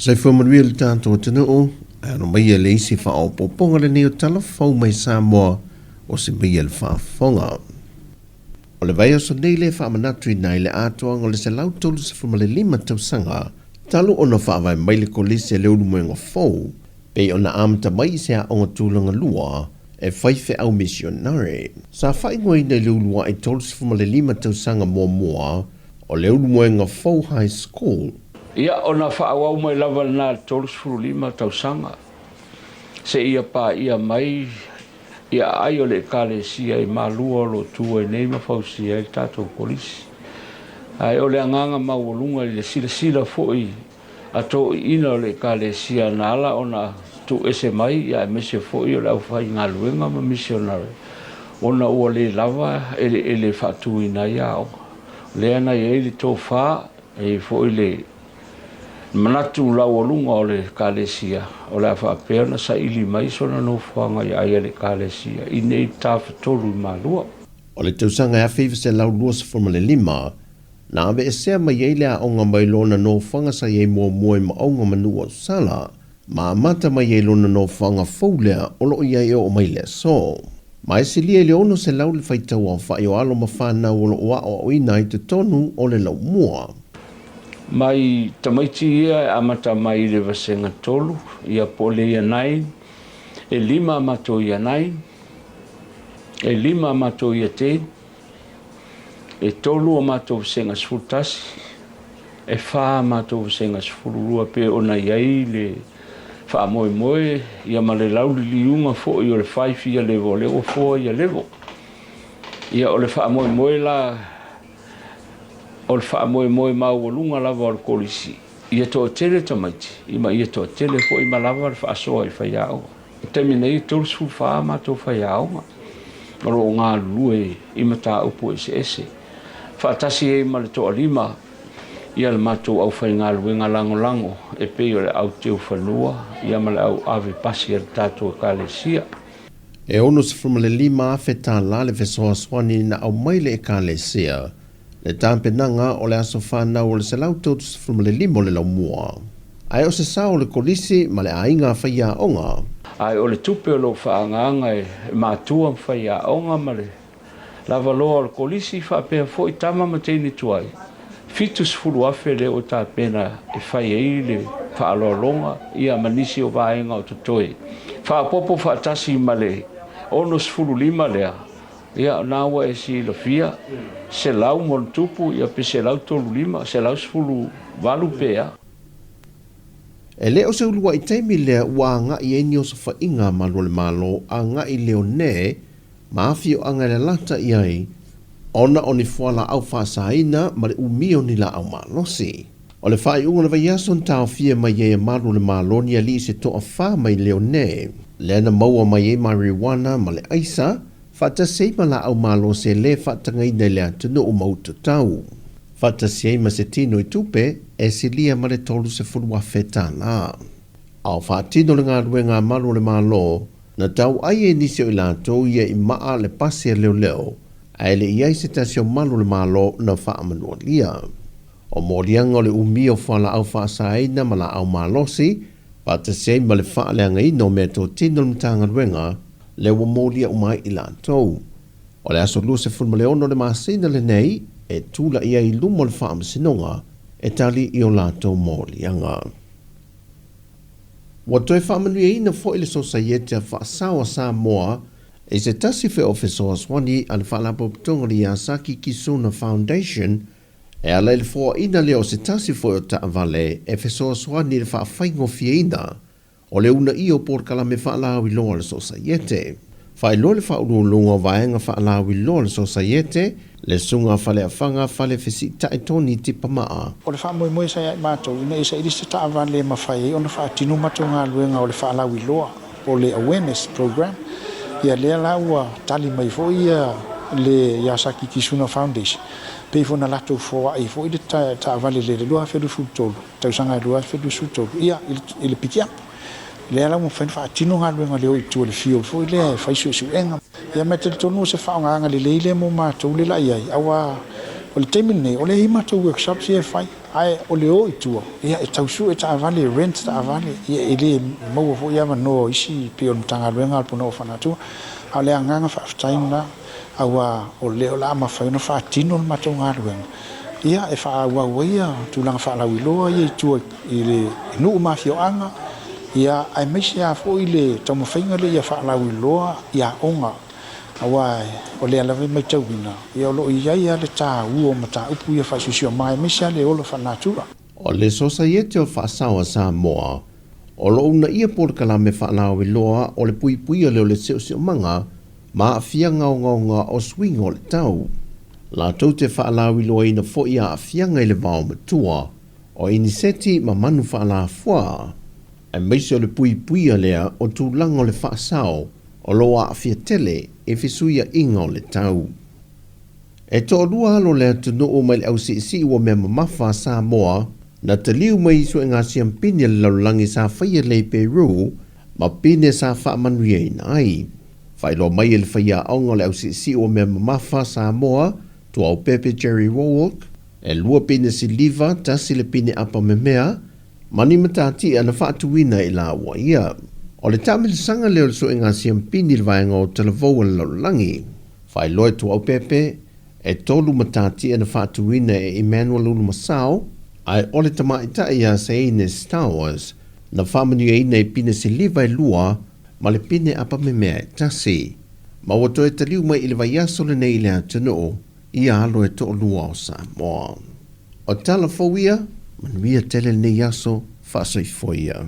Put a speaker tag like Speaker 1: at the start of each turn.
Speaker 1: Sai whamaruia le tātou tino o, ano mai e leisi wha o poponga le neo tala whau mai Sāmoa o se mai e le whaafonga. O le vai o so nei le whaamanatui nai le atoanga o le se lau tolu se whamale lima tausanga, talu ona whaavai mai le kolisi e leulu moenga fau, pei ona amata mai se a onga tūlanga lua, e whaife au misionare. Sa whaingoi nei leulua e tolu se whamale lima tausanga mua, o leulu moenga fau high school.
Speaker 2: Ia ona whaawau mai lava na tolu sefulu lima tausanga. Se ia pa ia mai, ia ai o le ekalesia i malua lo tua e nei mawhausia i tātou polisi. Ai o le anganga mauolunga i le sila foi a tō ina o le ekalesia na ala ona tu ese mai ia mese foi o le au whai ngā luenga ma missionary. Ona ua le lava ele whatu ina ia o. Le ana i ele tō wha e foi le manatu lau olunga o le kalesia o le awhaapea na sa ili mai sona no whanga i aia le kalesia i nei tāwhatolu i malua.
Speaker 1: O le tausanga e awhiwa se lau lua sa formale lima, na awe e sea mai eile a onga mai lona no whanga sa iei mua mua i ma onga manua sala, ma amata mai eile lona no whanga faulea o lo iei o mai lea so. Ma e silia le ono se lau le whaitau a whai o alo ma whanau o lo oa o ina i te tonu o le lau mua.
Speaker 2: Mai tamaiti ia amata mai le vasenga tolu, ia pole ia nai, e lima amato ia nai, e lima amato ia te, e tolu amato vasenga sfutasi, e wha amato vasenga sfururua pe ona iai le wha moe moe, ia ma le lauli liunga fo i o le whaifi ia levo, levo fo ia levo. Ia o le wha moe moe la, o le wha moe moe mau o lunga lava o le kolisi. Ia toa tele tamaiti, ima ia toa tele fo ima lava le wha soa i whai au. Temi nei tolu su wha mato whai au. Maro o ngā lue ima tā upo ese. Wha tasi e ima le toa lima, ia le mato au whai ngā lue ngā lango lango, e pei o le au teo whanua, ia ma le au ave pasi ar tātua kālesia.
Speaker 1: E ono se frumale lima afe tā la le fesoa swani na au maile e kālesia, le tāpenanga o le aso whanau o le se lau tautu se frumale lima o le lau mua. Ai o se sa o le kolisi ma le ainga whaia onga.
Speaker 2: Ai o le tupe o lo whaanganga e mātua whaia onga ma le lava loa o le kolisi whapea fo i tama mateni tuai. Fitus fulu afe le o tā pena e whaia i le whaalolonga ia manisi o vaenga o tutoe. Whaapopo whaatasi ma le onos fulu lima lea. Ia nawa e si lo fia, se lau mon tupu, ia pe se lau tolu lima, se lau sfulu walu pea.
Speaker 1: E leo se ulua i teimi lea ua nga i eni o sa whainga malo le malo a nga i leo ne, maafi o anga le lata i ai, ona o ni fuala au whaasaina ma le umio ni la au malosi. O le whai unga le vaiason tau fia mai e malo le malo ni ali se toa wha mai leo ne, lea na maua mai e marijuana ma le aisa, Fata seima la au malo se le fatanga ina le atunu o mauta tau. Fata seima se tino i tupe e se lia ma le tolu se funua feta la. Au fatino le ngā ruenga malo le malo, na tau ai e nisi o ilato ia i maa le pasi a leo leo, a ele iai se tasio malo le malo na faa manua lia. O morianga o le umio fala au faa saina ma la au malosi, fata seima le faa le anga ino me to tino le mtanga ruenga, le wa molia umai i lantou. O le aso lua se fulma le ono le masina le nei, e tula ia i lumo le whaam sinonga, e tali i o lantou molianga. Wa toi whaamanu e ina fo ile sosaiete a whaasawa Sāmoa, e se tasi fe ofesoa swani al whaalapo pitonga li Asaki Kisuna Foundation, e ala ile fo ina leo se tasi fo o ta avale, e fesoa swani le whaafaingo fie ina, o le una i o por kala me whaalau i loa le sosaiete. Whai loa le whaurulunga vaenga whaalau i loa le sosaiete, le sunga whale a whanga whale fesi tae toni tipa maa.
Speaker 3: O le wha moe sa ia mātou, ina isa irisa ta avan le mawhai, o le wha tinu matou ngā luenga o le whaalau i loa, o le awareness program, ia lea laua tali mai fo ia le Yasaki Kisuna Foundation. Pei fo na latou fo ai fo i le ta avan le lua fedu futolu, tausanga lua fedu futolu, ia i le pikiapu. Le ala mo fa tino nga luenga leo i tu le fio fo le fa su enga ia me te tonu se fa nga le le mo ma tu le la ia awa o le teimi nei o le i matou workshops ia fai ai o le o itua ia e tausu e taavale rent taavale ia e le maua foʻi ia manoa isi pe ona tagaluega le pono o fanatua a le agaga faafetaina aua o le o la mafai ona faatino le matou galuega ia e faauaua ia tulaga faalauiloa ia itua i le nuu mafioaga ia ai maisi a foʻi le taumafaiga le ia faalauiloa ia oga aua o le alave mai tauina ia o loo iai a le tāua o mataupu ia faisuisio mai maisi a le ola faanatua
Speaker 1: O le sosaiete o whaasawa Samoa, o lo una ia porkala me whaalawe loa o le pui pui o leo le seo manga, ma a fia ngao o swing o le tau. La tau te whaalawe loa ina fo ia a fia ngai le vao matua, o iniseti ma manu whaala fua. E meisi o le pui pui o lea o tūlanga o le whaasao, o loa a fia tele e fisuia inga o le tau. E tō lua alo lea tunu o mai le au si ua mea mamafa Samoa, na te liu mai isu e ngā siampini le laulangi sa whaia le Peru, ma pine sa wha manuia ina ai. Whailo mai le whaia aonga le au si ua mea mamafa Samoa, tu au Pepe Jerry Warwick, e lua pine si liva tasi le pine apa me mea, mani matati ana whaatuina i la ua ia. O le tamil sanga leo le su e ngā siampini le vaenga o televou le laulangi. Whailo e tu au Pepe, e tolu matati ana whaatuina e Emmanuel Ulu Masao, ai ole tamaita ia Seine Stowers, na whamanu e ina e pine se liva e lua, ma le pine apa me mea e tasi. Ma wato e taliu mai ili vai aso le nei lea tano, ia alo e to lua o Samoa. O tala fawia, manuia tele nei aso, fasoi foia.